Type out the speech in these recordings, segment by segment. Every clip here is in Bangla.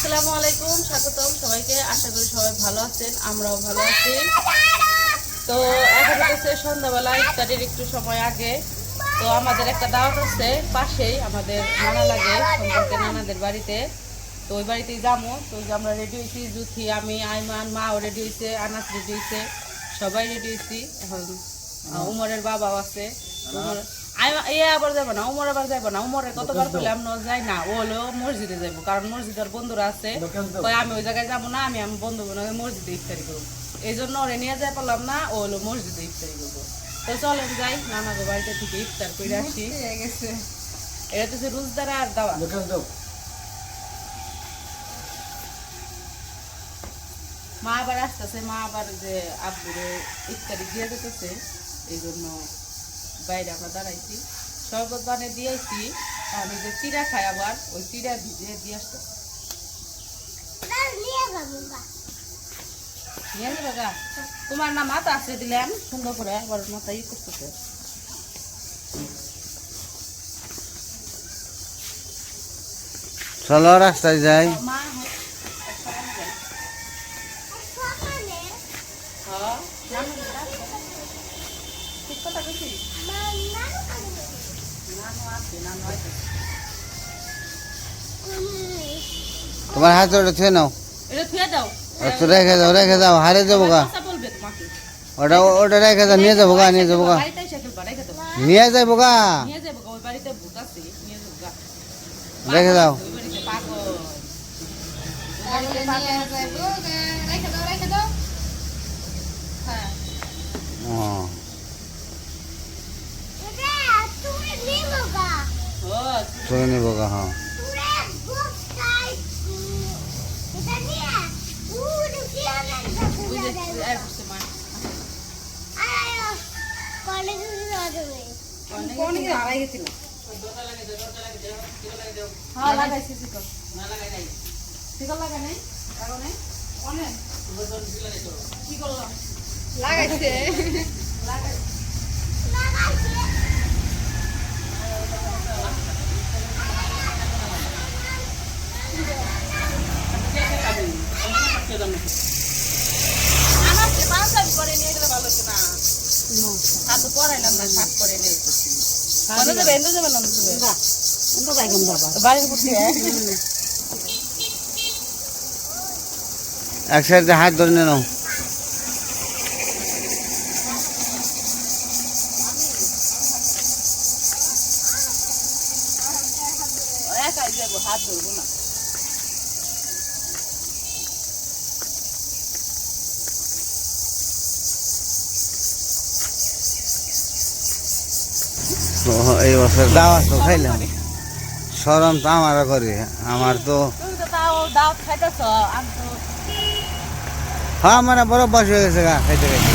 আসসালামু আলাইকুম, স্বাগতম সবাইকে। আশা করি সবাই ভালো আছেন, আমরাও ভালো আছি। তো এখন হচ্ছে সন্ধ্যাবেলা, ইফতারের একটু সময় আগে। তো আমাদের একটা দাওয়াত আছে পাশেই, আমাদের নানা লাগে সম্পর্কে নানাদের বাড়িতে। তো ওই বাড়িতেই যাবো। তো আমরা রেডি হয়েছি, জুথি, আমি, আইমান, মাও রেডি হয়েছে, আনাস রেডি হয়েছে, সবাই রেডি হয়েছি। এখন উমরের বাবাও আছে। আবার যাবো না, উমর আবার যাবো না। উমরের কতবার করলাম যাই না, ও হলো মসজিদে যাবো, কারণ মসজিদের বন্ধুরা আছে। আমি ওই জায়গায় যাবো না, আমি বন্ধু মসজিদে ইফতারি করবো। এই জন্য ওরে নিয়ে যাই পারলাম না, ও হলো মসজিদে ইফতারি করবো। তো চলেন যাই, নানাদের বাড়িতে থেকে ইফতার করে আসি। এটা হচ্ছে রোজদার আর দাওয়া। মা আবার আসতেছে, মা আবার যে আব্বুরে ইফতারি দিয়ে যেতেছে, এই জন্য বাইরে আমরা দাঁড়াইছি। শরবত বানিয়ে দিয়েছি, আমি যে চিড়া খাই, আবার ওই চিড়া ভিজিয়ে দিয়ে আসতেছে। নিয়ে যাবে গা, তোমার না মাথা আসে দিলাম সুন্দর করে, আবার মাথা ই করতেছে। চলো রাস্তায় যাই। মা ঠিক কথা বলছি, তোমার হাত ওটা ছুঁয়ে নাও, এটা থুয়ে দাও, তো রেখে দাও, হারে যাবো গা। কথা বলবে তোমাকে, ওটা রেখে দাও, নিয়ে যাবো গা, নিয়ে যাবো গা, বাড়িতে এসে খেলবা, রেখে দাও, নিয়ে যাবো গা, নিয়ে যাবো গা, ওই বাড়িতে ভূত আছে, নিয়ে যাবো গা। রেখে দাও। ওই বাড়িতে পাগল, হ্যাঁ। ছুঁয়ে নিবো গা, হ্যাঁ। লাগাইছে করে নিয়ে গেলে ভালো হতো না। হাত তো পরাইলাম না, শাক করে নিয়ে এক সাইডে হাত ধরে নিয়ে নাও। একাই যাবো, হাত ধরবো না। এই বছর দাওয়াত তো খাইলাম, সরম তো আমারও করে, আমার তো তুমি তো তাও দাওয়াত খাইতেছ, আমি তো হ্যাঁ মানে বড় বয়স হয়ে গেছে গা খাইতে খাইতে।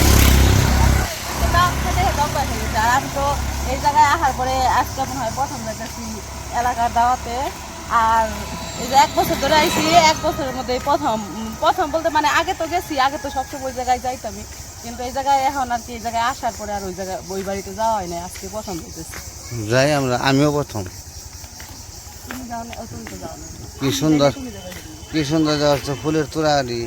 দাওয়াত খেতে খেতে অভ্যাস হয়ে গেছে। আর আমি তো এই জায়গায় আসার পরে আজকে মনে হয় প্রথম যাইতেছি এলাকার দাওয়াতে। আর এই যে 1 বছর ধরে আইছি, 1 বছরের মধ্যে প্রথম প্রথম বলতে মানে আগে তো গেছি, আগে তো সবসময় ওই জায়গায় যাইতামই, কিন্তু এই জায়গায় এখন আর কি এই জায়গায় আসার পরে আর ওই বাড়িতে যাওয়া হয় না, আজকে প্রথম যাইতেছি। যাই আমিও প্রথম। তুমি যাও না? তুমি তো যাও না। কি সুন্দর, তুমি যাবে। কি সুন্দর যাচ্ছে ফুলের তোড়ারি।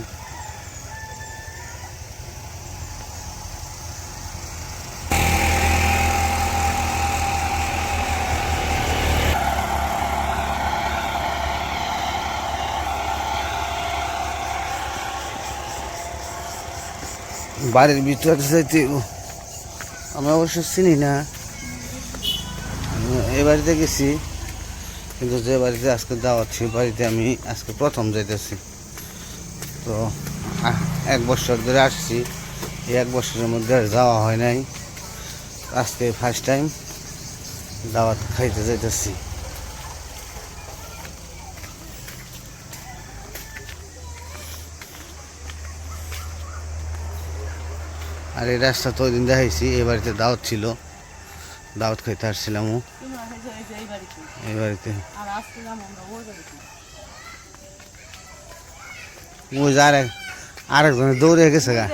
বাড়ির ভিতরে যাইতে আমি অবশ্য চিনি না, এই বাড়িতে গেছি, কিন্তু যে বাড়িতে আজকে দাওয়াত সেই বাড়িতে আমি আজকে প্রথম যাইতেছি। তো 1 বছর ধরে আসছি, এই 1 বছরের মধ্যে আর যাওয়া হয় নাই, আজকে ফার্স্ট টাইম দাওয়াত খাইতে যাইতেছি। আর এই রাস্তা তো ওই দিন দেখাইছি, এই বাড়িতে দাওয়াত ছিল, দাওয়াত খাইতে আসছিলাম এই বাড়িতে। ওই যে আরেকজনে দৌড়ে গেছে গা,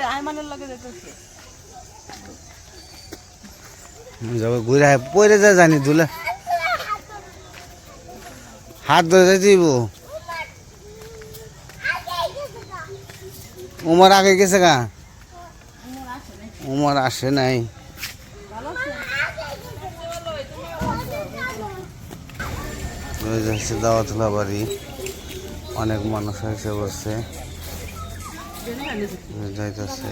যাবে ঘুরে পরে যা জানি দুলে হাত ধরে যাই দিব। উমর আগে গেছে গা, উমর আসে নাই। যাচ্ছে দাওয়াতলা বাড়ি, অনেক মানুষ এসে বসছে, যাইতেছে।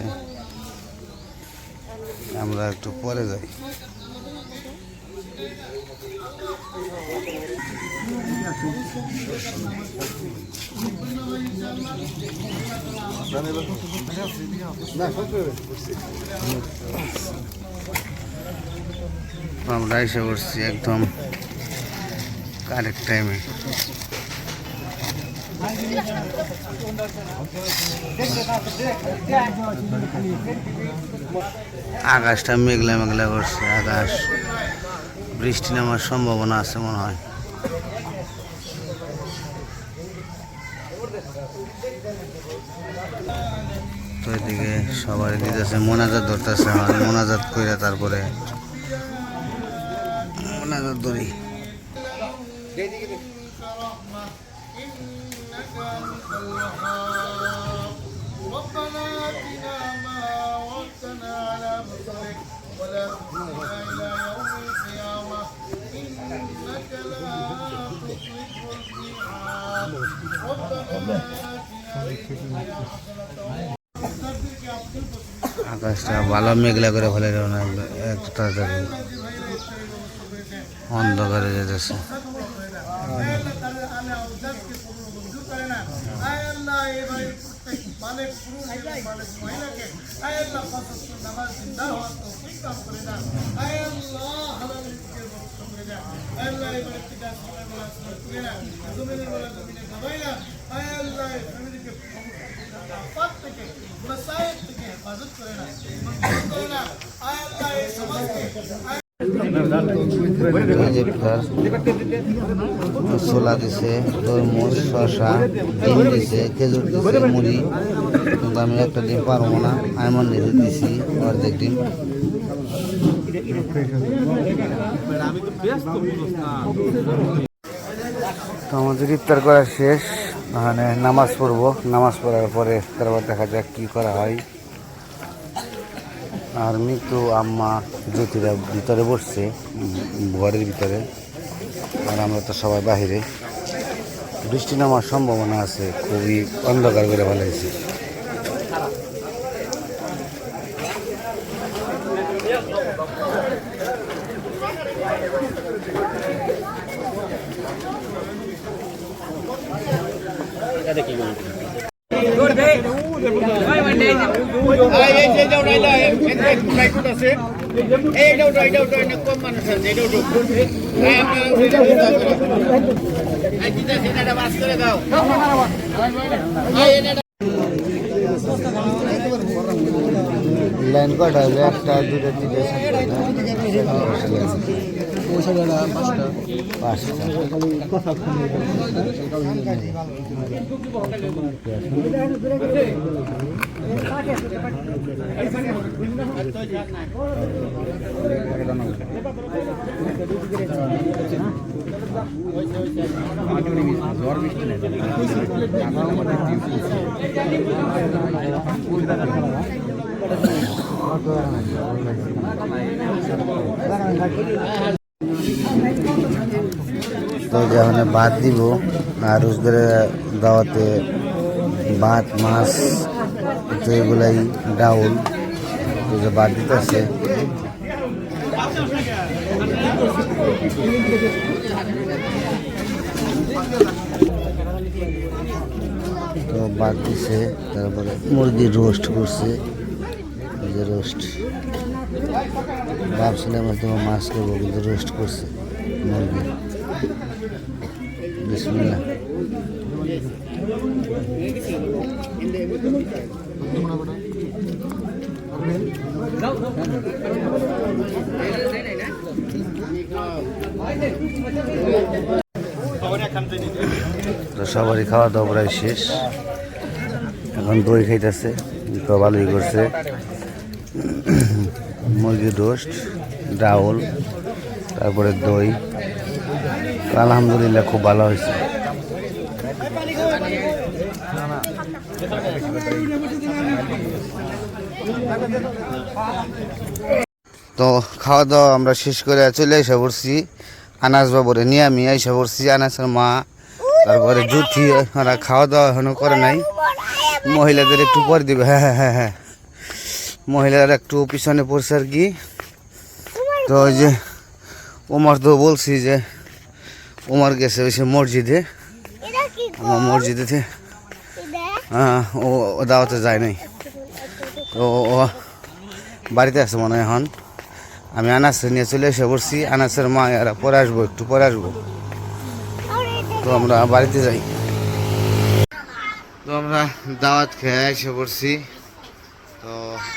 আমরা একটু পরে যাই। আমরা এসে বসছি একদম কারেক্ট টাইমে। আকাশটা মেঘলা মেঘলা করছে, আকাশ বৃষ্টি নামার সম্ভাবনা আছে মনে হয়। তো এদিকে সবাই দিতেছে, মোনাজাত ধরতেছে, মোনাজাত করে তারপরে মোনাজাত ধরি। আকাশটা ভালো মেঘলা করে ফেলে, একটু তাড়াতাড়ি অন্ধকারে যেতেছে। ছোলা দিছে, তরমুজ, শসা, ডিম দিছে, খেজুর দিছে, মুড়ি। কিন্তু আমি একটা ডিম পারবো না, আইমন দিতে দিছি অর্ধেক ডিম। তো আমাদের ইফতার করা শেষ, মানে নামাজ পড়বো। নামাজ পড়ার পরে তারপর দেখা যাক কি করা হয়। আর মিতু আম্মা জ্যোতিরা ভিতরে বসছে, ঘরের ভিতরে, আর আমরা তো সবাই বাহিরে। বৃষ্টি নামার সম্ভাবনা আছে, খুবই অন্ধকার করে ফেলেছে। লাইন কটা হলে? একটা, দুটো, তিনটে, তো যখন ভাত দিব, আর রোজগারে দাওয়াতে ভাত, মাছ, তো এগুলাই ডাউল ভাত দিতেছে। তো ভাত দিছে, তারপরে মুরগির রোস্ট করছে, এই যে রোস্ট। ভাবছিলাম হয়তো মাছ করবো, কিন্তু রোস্ট করছে মুরগি। বিসমিল্লাহ। তো সবারই খাওয়া দাওয়া প্রায় শেষ, এখন দই খাইতেছে, তো ভালোই করছে। মুরগির রোস্ট, ডাউল, তারপরে দই। আলহামদুলিল্লাহ খুব ভালো হয়েছে। তো খাওয়া দাওয়া আমরা শেষ করে চলে এসে পড়ছি আনাস বাবুরে নিয়ে আমি এসে পড়ছি আনাসের মা তারপরে জুথি ওরা খাওয়া দাওয়া এখনো করে নাই মহিলাদের একটু পরে দিবে হ্যাঁ হ্যাঁ হ্যাঁ হ্যাঁ মহিলারা একটু পিছনে পড়ছে আর কি তো ওই যে ওমর তো বলছি যে ওমর গেছে ওই সে মসজিদে আমার মসজিদে হ্যাঁ ও দাওয়াতে যায় নাই তো ও বাড়িতে আছে মনে হয় এখন আমি আনাসের নিয়ে চলে এসে পড়ছি আনাসের মা এরা পরে আসবো একটু পরে আসবো তো আমরা বাড়িতে যাই তো আমরা দাওয়াত খেয়ে এসে পড়ছি তো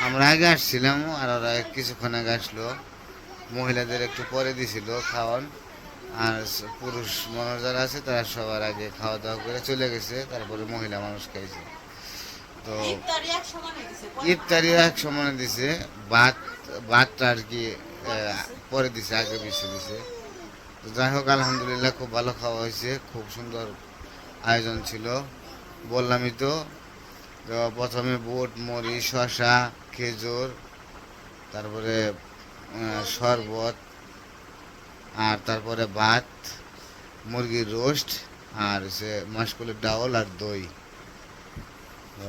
আমরা আগে আসছিলাম আর ওরা কিছুক্ষণ আগে আসলো মহিলাদের একটু পরে দিছিল খাওয়ান আর পুরুষ মানুষ যারা আছে তারা সবার আগে খাওয়া দাওয়া করে চলে গেছে তারপরে মহিলা মানুষ খাইছে তো ইফতারি এক সমানে দিছে ভাতটা আর কি পরে দিছে আগে বেশি দিছে তো যাই হোক আলহামদুলিল্লাহ খুব ভালো খাওয়া হয়েছে খুব সুন্দর আয়োজন ছিল বললামই তো প্রথমে বুট মুড়ি শসা খেজুর তারপরে শরবত আর তারপরে ভাত মুরগির রোস্ট আর হচ্ছে মাসকলের ডাউল আর দই তো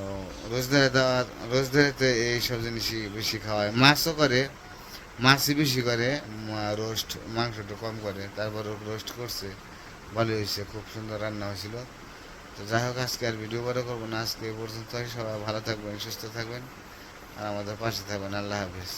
রোজদারে এইসব জিনিসই বেশি খাওয়ায় মাছও করে মাছই বেশি করে রোস্ট মাংসটা কম করে তারপর রোস্ট করছে ভালোই হয়েছে খুব সুন্দর রান্না হয়েছিল তো যাই হোক আজকে আর ভিডিও বড় করবো না আজকে এই পর্যন্ত সবাই ভালো থাকবেন সুস্থ থাকবেন আর আমাদের পাশে থাকবেন আল্লাহ হাফেজ